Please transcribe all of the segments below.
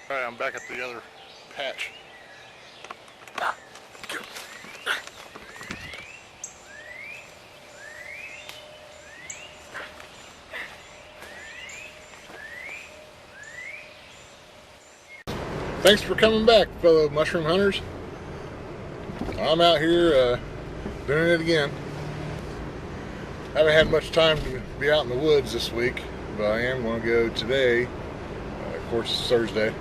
Alright, I'm back at the other patch. Thanks for coming back, fellow mushroom hunters. I'm out here doing it again. Haven't had much time to be out in the woods this week, but I am going to go today. Of course, it's Thursday.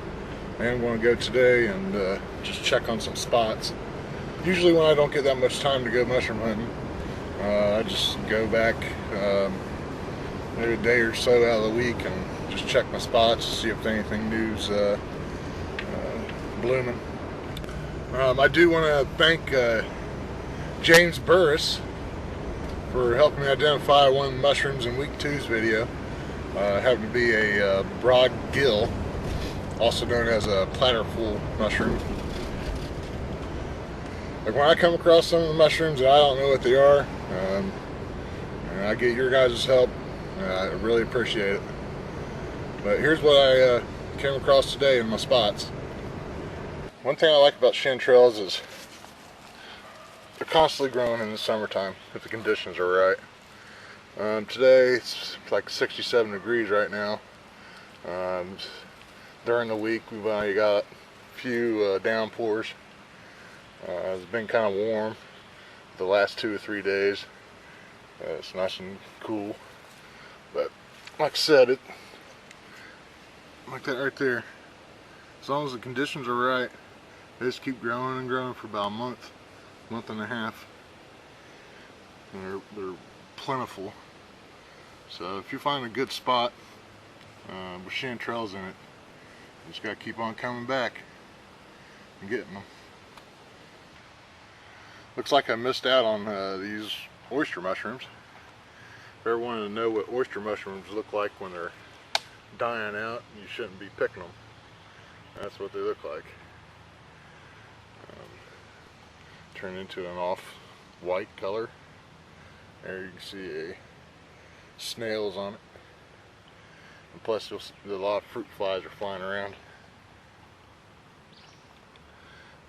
I am going to go today and just check on some spots. Usually when I don't get that much time to go mushroom hunting, I just go back maybe a day or so out of the week and just check my spots to see if anything new's blooming. I do want to thank James Burris for helping me identify one of the mushrooms in week 2's video. Happened to be a broad gill, also known as a plentiful mushroom. Like when I come across some of the mushrooms and I don't know what they are, and I get your guys' help, I really appreciate it. But here's what I came across today in my spots. One thing I like about chanterelles is they're constantly growing in the summertime if the conditions are right. Today it's like 67 degrees right now. During the week we've only got a few downpours. It's been kind of warm the last 2 or 3 days. It's nice and cool, but like I said, it like that right there. As long as the conditions are right, they just keep growing and growing for about a month and a half. And they're plentiful. So if you find a good spot with chanterelles in it, you just got to keep on coming back and getting them. Looks like I missed out on these oyster mushrooms. If you ever wanted to know what oyster mushrooms look like when they're dying out, you shouldn't be picking them. That's what they look like. Turn into an off-white color. There you can see snails on it. And plus a lot of fruit flies are flying around.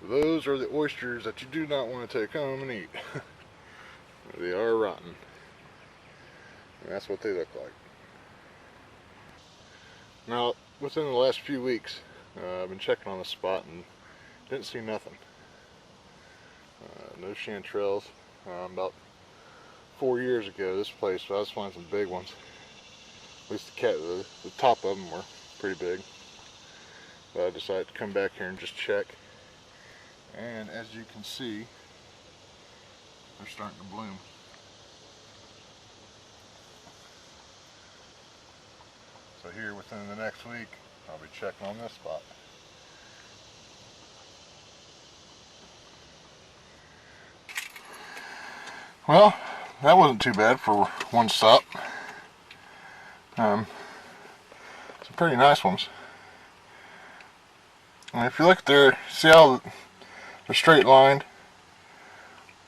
Those are the oysters that you do not want to take home and eat. They are rotten. And that's what they look like. Now, within the last few weeks, I've been checking on the spot and didn't see nothing. No chanterelles. About 4 years ago, this place, I was finding some big ones. At least the top of them were pretty big. But I decided to come back here and just check. And as you can see, they're starting to bloom. So here within the next week, I'll be checking on this spot. Well, that wasn't too bad for one stop. Some pretty nice ones. And if you look there, see how they're straight lined,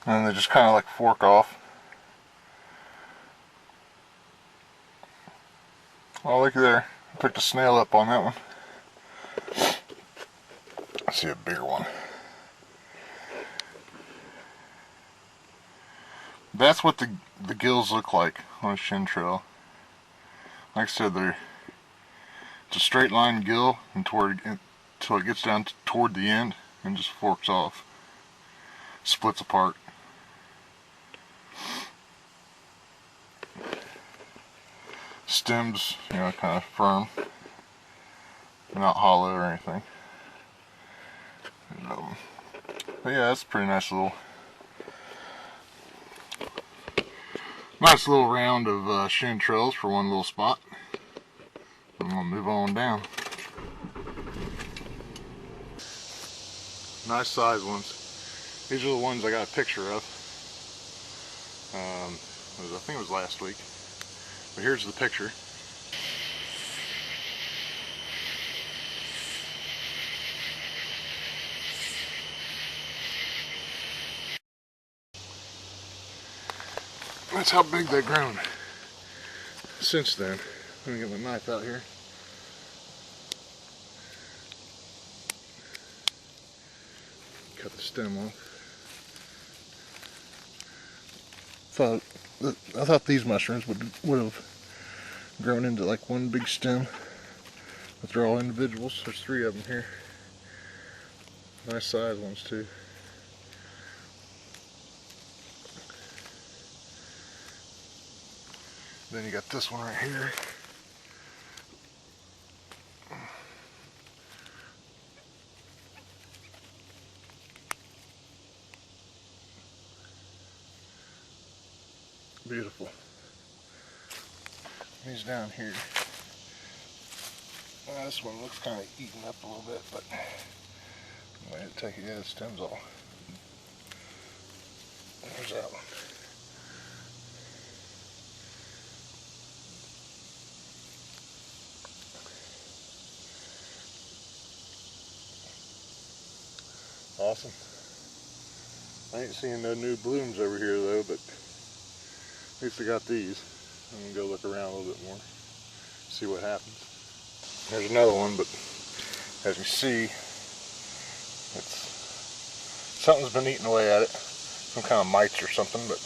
and they just kind of like fork off. Oh, look there. I picked a snail up on that one. I see a bigger one. That's what the gills look like on a chanterelle. Like I said, it's a straight line gill until it gets down toward the end and just forks off, splits apart. Stems, you know, kind of firm, not hollow or anything. But yeah, that's a pretty nice little round of chanterelles for one little spot. I'm gonna move on down. Nice size ones. These are the ones I got a picture of. I think it was last week. But here's the picture. That's how big they've grown since then. Let me get my knife out here. cut the stem off. I thought these mushrooms would have grown into like one big stem, but they're all individuals. There's 3 of them here. Nice size ones too. Then you got this one right here. Beautiful. These down here. This one looks kind of eaten up a little bit, but I'm going to take it. Yeah, the stem's all. There's that one. Awesome. I ain't seeing no new blooms over here though, but at least I got these. I'm gonna go look around a little bit more, see what happens. There's another one, but as you see, something's been eating away at it. Some kind of mites or something, but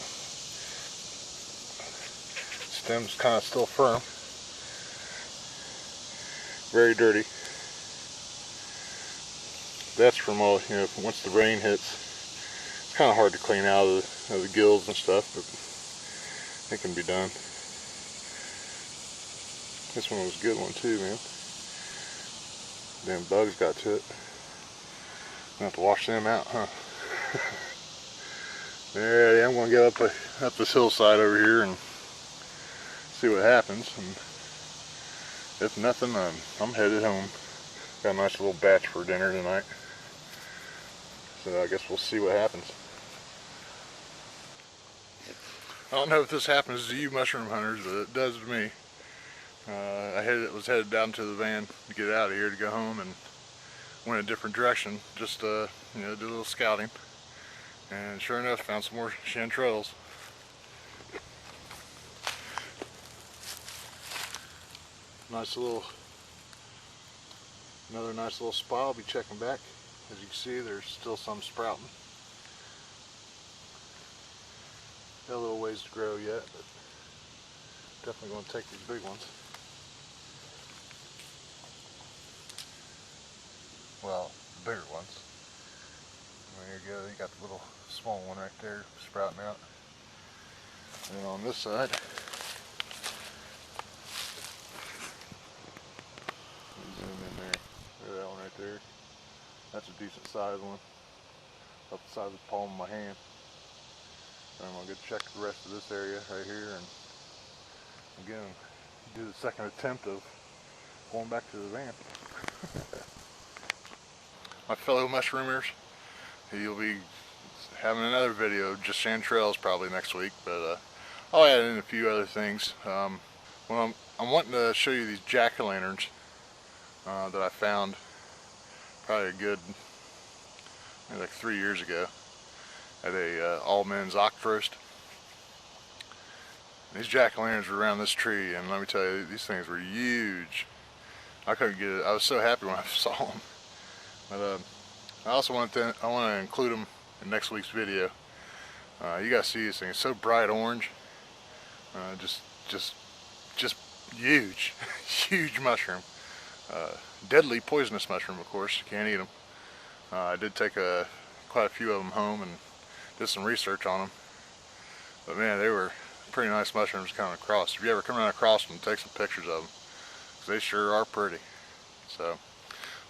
stem's kind of still firm. Very dirty. That's from all, you know, once the rain hits, it's kind of hard to clean out of the gills and stuff, but it can be done. This one was a good one too, man. Them bugs got to it. I'm gonna have to wash them out, huh? Yeah, I'm gonna get up this hillside over here and see what happens. And if nothing, I'm headed home. Got a nice little batch for dinner tonight. So I guess we'll see what happens. I don't know if this happens to you mushroom hunters, but it does to me. I was headed down to the van to get out of here to go home, and went a different direction. Just you know, did a little scouting, and sure enough, found some more chanterelles. Another nice little spot. I'll be checking back. As you can see, there's still some sprouting. Got a little ways to grow yet, but definitely going to take these big ones. Well, the bigger ones. There you go. You got the little small one right there sprouting out. And on this side, zoom in there. There's that one right there. That's a decent sized one. About the size of the palm of my hand. And I'm going to go check the rest of this area right here, and again do the second attempt of going back to the van. My fellow mushroomers, you'll be having another video, just chanterelles probably next week, but I'll add in a few other things. Well, I'm wanting to show you these jack-o'-lanterns that I found probably a good, maybe like 3 years ago at a all men's oct roast. These jack-o'-lanterns were around this tree, and let me tell you, these things were huge. I couldn't get it. I was so happy when I saw them. But I also want to include them in next week's video. You guys see these things, so bright orange, just huge, huge mushroom. Deadly poisonous mushroom, of course. You can't eat them. I did take quite a few of them home and did some research on them. But man, they were pretty nice mushrooms coming across. If you ever come around across them, take some pictures of them, because they sure are pretty. So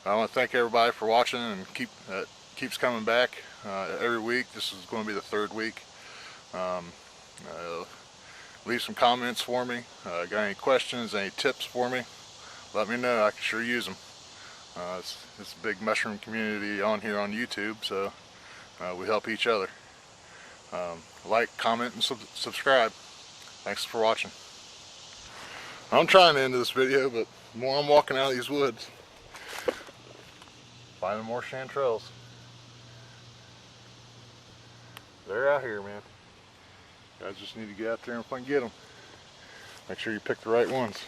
I want to thank everybody for watching, and keeps coming back every week. This is going to be the 3rd week. Leave some comments for me. Got any questions, any tips for me? Let me know. I can sure use them. It's a big mushroom community on here on YouTube, so we help each other. Like, comment, and subscribe. Thanks for watching. I'm trying to end this video, but the more I'm walking out of these woods, finding more chanterelles. They're out here, man. You guys just need to get out there and get them. Make sure you pick the right ones.